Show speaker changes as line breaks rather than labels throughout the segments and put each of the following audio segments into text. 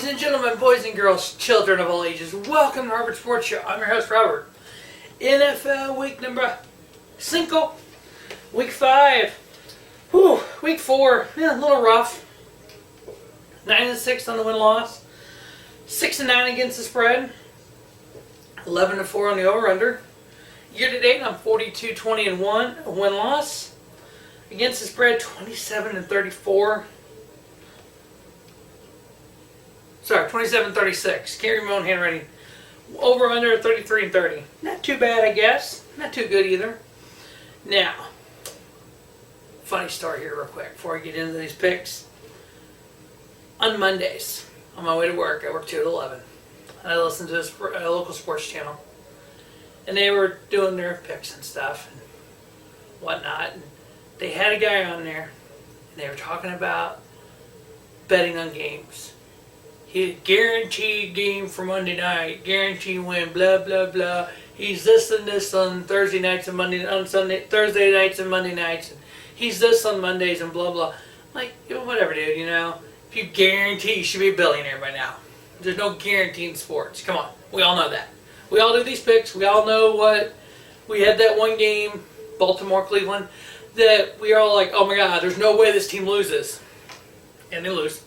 and gentlemen, boys and girls, children of all ages, welcome to Robert Sports Show. I'm your host, Robert. NFL week number 5. Week 5. Whew, week 4. Yeah, a little rough. 9-6 on the win-loss. 6-9 against the spread. 11-4 on the over-under. Year-to-date, I'm 42-20-1. A win-loss. Against the spread, 27-34. Sorry, 27-36. Can't read my own handwriting. Over-under 33-30. Not too bad, I guess. Not too good either. Now, funny story here real quick before I get into these picks. On Mondays, on my way to work, I work 2 to 11. And I listen to this local sports channel. And they were doing their picks and stuff and whatnot. And they had a guy on there, and they were talking about betting on games. He guaranteed game for Monday night, guaranteed win, blah blah blah. He's this and this on Thursday nights and Thursday nights and Monday nights. And he's this on Mondays and blah blah. Like, whatever, dude. If you guarantee, you should be a billionaire by now. There's no guarantee in sports. Come on, we all know that. We all do these picks. We all know what we had that one game, Baltimore, Cleveland, that we are all like, oh my God, there's no way this team loses, and they lose.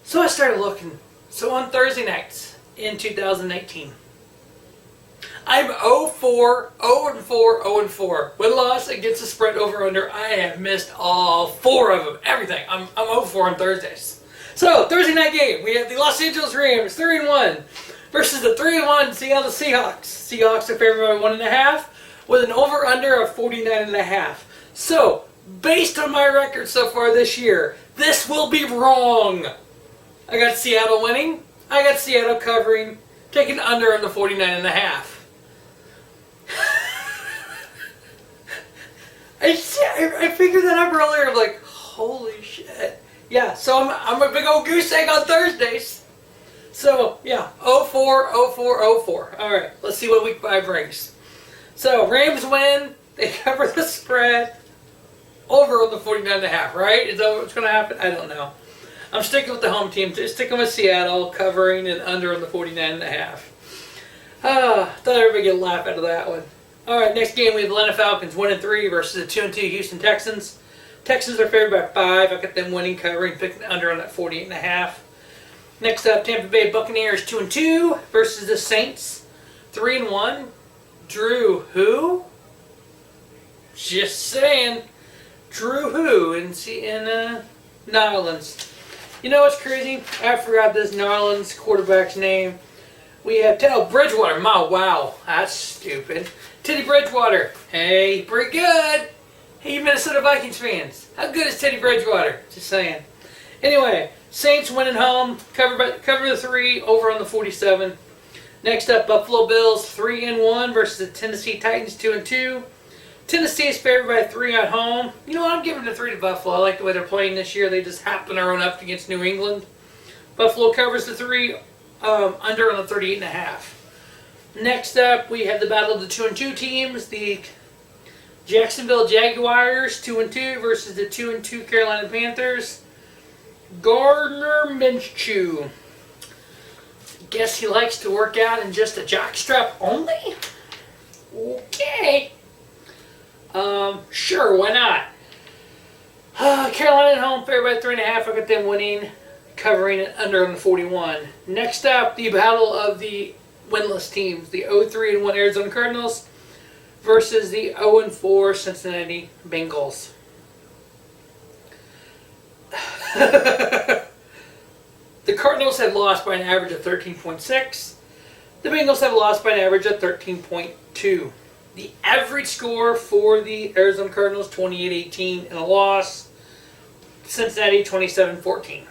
So I started looking. So on Thursday nights in 2019, I'm 0-4, 0-4, 0-4. Win-loss against the spread over-under. I have missed all 4 of them. Everything. I'm 0-4 on Thursdays. So, Thursday night game. We have the Los Angeles Rams, 3-1, versus the 3-1 Seattle Seahawks. Seahawks are favored by 1.5 with an over-under of 49.5. So, based on my record so far this year, this will be wrong. I got Seattle winning. I got Seattle covering. Taking under on the 49.5. I figured that up earlier. I'm like, holy shit. Yeah, so I'm a big old goose egg on Thursdays. So, yeah, 0-4, 0-4, 0-4. All right, let's see what week 5 brings. So, Rams win. They cover the spread. Over on the 49.5, right? Is that what's going to happen? I don't know. I'm sticking with the home team. Just sticking with Seattle, covering and under on the 49.5. Thought everybody get a laugh out of that one. All right, next game we have the Atlanta Falcons 1-3 versus the 2-2 Houston Texans. Texans are favored by 5. I got them winning, covering, picking under on that 48.5. Next up, Tampa Bay Buccaneers 2-2 versus the Saints 3-1. Drew who? Just saying. Drew who in New Orleans. You know what's crazy? I forgot this New Orleans quarterback's name. We have Bridgewater. Wow, that's stupid. Teddy Bridgewater. Hey, pretty good. Hey, you Minnesota Vikings fans. How good is Teddy Bridgewater? Just saying. Anyway, Saints winning home. Cover the 3, over on the 47. Next up, Buffalo Bills 3-1 versus the Tennessee Titans 2-2. Tennessee is favored by 3 at home. You know what? I'm giving the 3 to Buffalo. I like the way they're playing this year. They just happen to run up against New England. Buffalo covers the 3, under on the 38.5. Next up, we have the battle of the 2-2 teams. The Jacksonville Jaguars 2-2 versus the 2-2 Carolina Panthers. Gardner Minshew. Guess he likes to work out in just a jockstrap only? Okay. Sure, why not? Carolina at home, favored by 3.5. I got them winning, covering it under on the 41. Next up, the battle of the winless teams. The 0-3-1 Arizona Cardinals versus the 0-4 Cincinnati Bengals. The Cardinals have lost by an average of 13.6. The Bengals have lost by an average of 13.2. The average score for the Arizona Cardinals, 28-18 and a loss. Cincinnati, 27-14.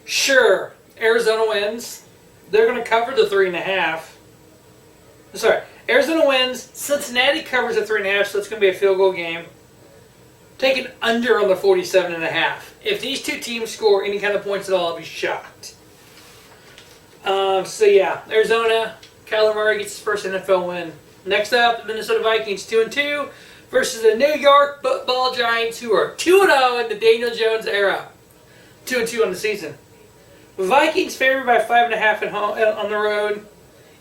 Sure, Arizona wins. They're going to cover the 3.5. Sorry, Arizona wins. Cincinnati covers the 3.5, so it's going to be a field goal game. Taking under on the 47.5. If these two teams score any kind of points at all, I'll be shocked. So yeah, Arizona, Kyler Murray gets his first NFL win. Next up, the Minnesota Vikings 2-2 versus the New York Football Giants, who are 2-0 in the Daniel Jones era. 2-2 on the season. Vikings favored by 5.5 at home on the road.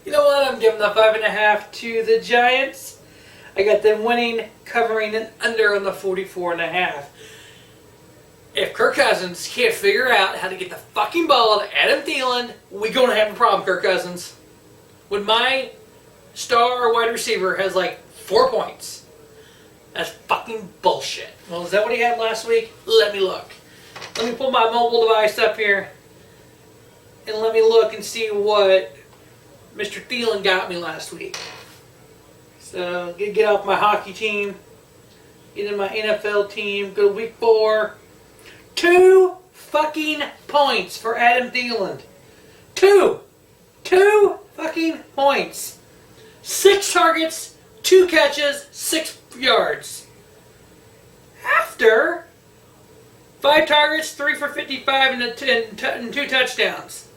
You know what? I'm giving the 5.5 to the Giants. I got them winning, covering, and under on the 44.5. If Kirk Cousins can't figure out how to get the fucking ball to Adam Thielen, we're going to have a problem, Kirk Cousins. When my star wide receiver has like 4 points, that's fucking bullshit. Well, is that what he had last week? Let me look. Let me pull my mobile device up here and let me look and see what Mr. Thielen got me last week. So, get off my hockey team, get in my NFL team, go to week 4. 2 fucking points for Adam Thielen. 2 fucking points. 6 targets, 2 catches, 6 yards. After 5 targets, 3 for 55, and 2 touchdowns.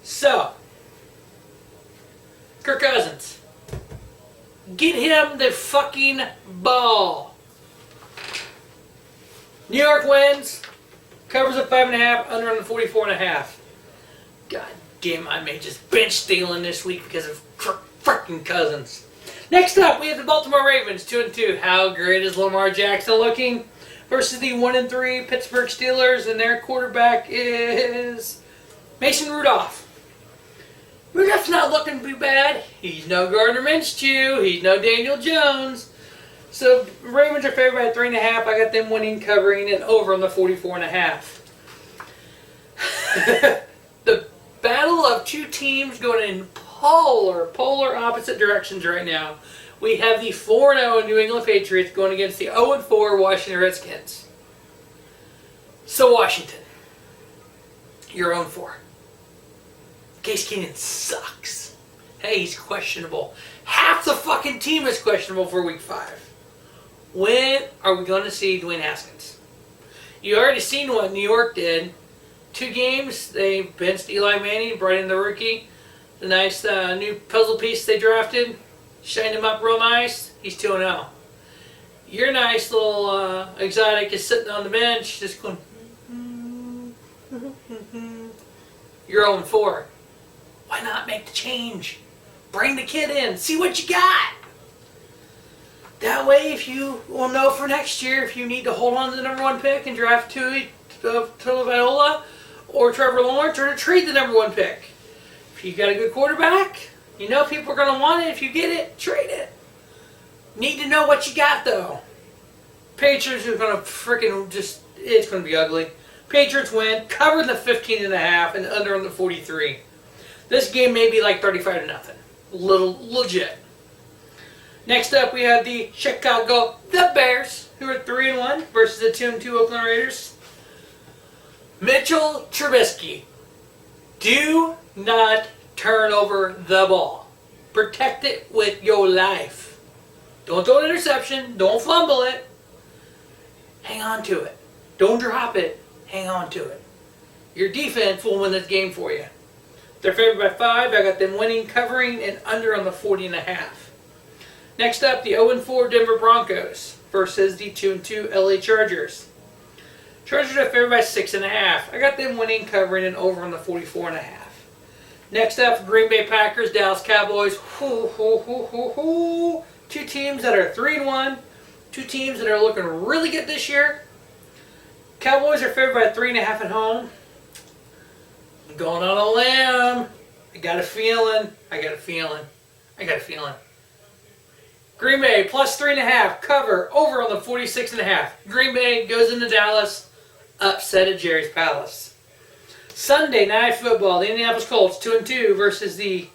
So, Kirk Cousins, get him the fucking ball. New York wins, covers at 5.5, under on the 44.5. God damn, I may just bench Thielen this week because of freaking Cousins. Next up, we have the Baltimore Ravens, 2-2. How great is Lamar Jackson looking? Versus the 1-3 Pittsburgh Steelers, and their quarterback is Mason Rudolph. Rudolph's not looking too bad. He's no Gardner Minshew. He's no Daniel Jones. So, Ravens are favored by 3.5. I got them winning, covering, and over on the 44.5. The battle of 2 teams going in polar opposite directions right now. We have the 4-0 New England Patriots going against the 0-4 Washington Redskins. So, Washington, you're 0-4. Case Keenum sucks. Hey, he's questionable. Half the fucking team is questionable for week 5. When are we going to see Dwayne Haskins? You already seen what New York did. 2 games, they benched Eli Manning, brought in the rookie. The nice new puzzle piece they drafted. Shined him up real nice. He's 2-0. Your nice little exotic is sitting on the bench just going... You're 0-4. Why not make the change? Bring the kid in. See what you got. That way, if you will know for next year, if you need to hold on to the number 1 pick and draft Tua Tagovailoa or Trevor Lawrence, or to trade the number 1 pick. If you got a good quarterback, you know people are going to want it. If you get it, trade it. Need to know what you got, though. Patriots are going to freaking just, it's going to be ugly. Patriots win, cover the 15.5 and under on the 43. This game may be like 35-0. Legit. Next up, we have the the Bears, who are 3-1 versus the 2-2 Oakland Raiders. Mitchell Trubisky, do not turn over the ball. Protect it with your life. Don't throw an interception. Don't fumble it. Hang on to it. Don't drop it. Hang on to it. Your defense will win this game for you. They're favored by 5. I got them winning, covering, and under on the 40.5. Next up, the 0-4 Denver Broncos versus the 2-2 LA Chargers. Chargers are favored by 6.5. I got them winning, covering, and over on the 44.5. Next up, Green Bay Packers, Dallas Cowboys. 2 teams that are 3-1. 2 teams that are looking really good this year. Cowboys are favored by 3.5 at home. I'm going on a limb. I got a feeling. Green Bay plus 3.5, cover, over on the 46.5. Green Bay goes into Dallas, upset at Jerry's Palace. Sunday Night Football, the Indianapolis Colts 2-2 versus the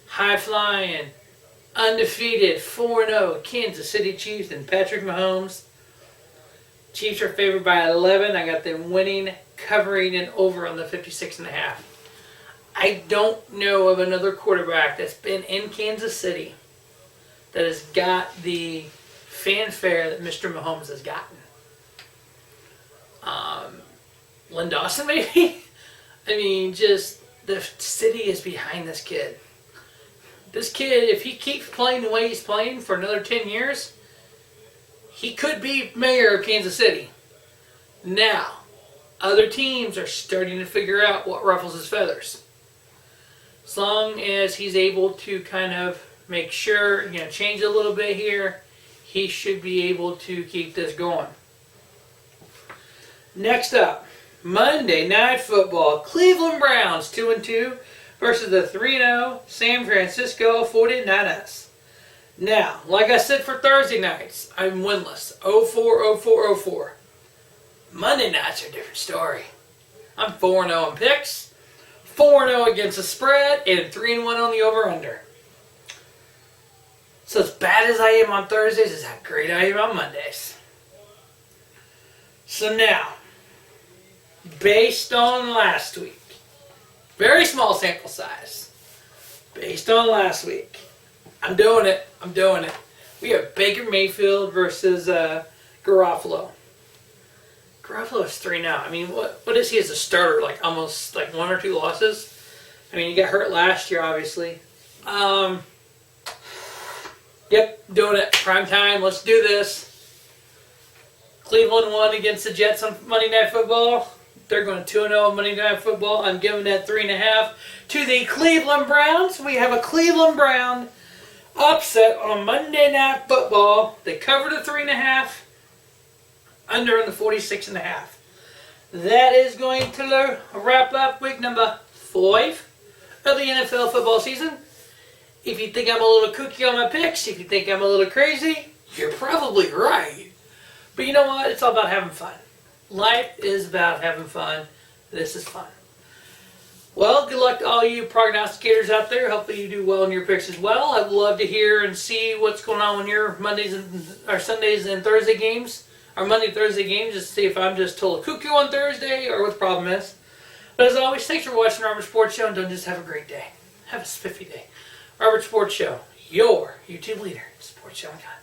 high-flying, undefeated 4-0 Kansas City Chiefs and Patrick Mahomes. Chiefs are favored by 11. I got them winning, covering, and over on the 56.5. I don't know of another quarterback that's been in Kansas City that has got the fanfare that Mr. Mahomes has gotten. Lynn Dawson, maybe? I mean, just the city is behind this kid. This kid, if he keeps playing the way he's playing for another 10 years, he could be mayor of Kansas City. Now, other teams are starting to figure out what ruffles his feathers. As long as he's able to kind of make sure, change a little bit here, he should be able to keep this going. Next up, Monday Night Football. Cleveland Browns 2-2 versus the 3-0 San Francisco 49ers. Now, like I said for Thursday nights, I'm winless. 0-4, 0-4, 0-4. Monday nights are a different story. I'm 4-0 in picks, 4-0 against the spread, and 3-1 on the over-under. So as bad as I am on Thursdays is how great I am on Mondays. So now, based on last week, very small sample size, based on last week, I'm doing it. We have Baker Mayfield versus Garoppolo. Garoppolo is 3-0. I mean, what is he as a starter? Like almost like 1 or 2 losses? I mean, he got hurt last year, obviously. Yep, doing it. Prime time. Let's do this. Cleveland won against the Jets on Monday Night Football. They're going 2-0 on Monday Night Football. I'm giving that 3.5 to the Cleveland Browns. We have a Cleveland Brown upset on Monday Night Football. They covered the 3.5. Under in the 46.5. That is going to wrap up week number 5 of the NFL football season. If you think I'm a little kooky on my picks, if you think I'm a little crazy, you're probably right. But you know what? It's all about having fun. Life is about having fun. This is fun. Well, good luck to all you prognosticators out there. Hopefully you do well in your picks as well. I'd love to hear and see what's going on in your Mondays or Sundays and Thursday games. Our Monday, Thursday games, just to see if I'm just total cuckoo on Thursday or what the problem is. But as always, thanks for watching Robert Sports Show, and don't just have a great day. Have a spiffy day. Robert Sports Show, your YouTube leader, sports show and content.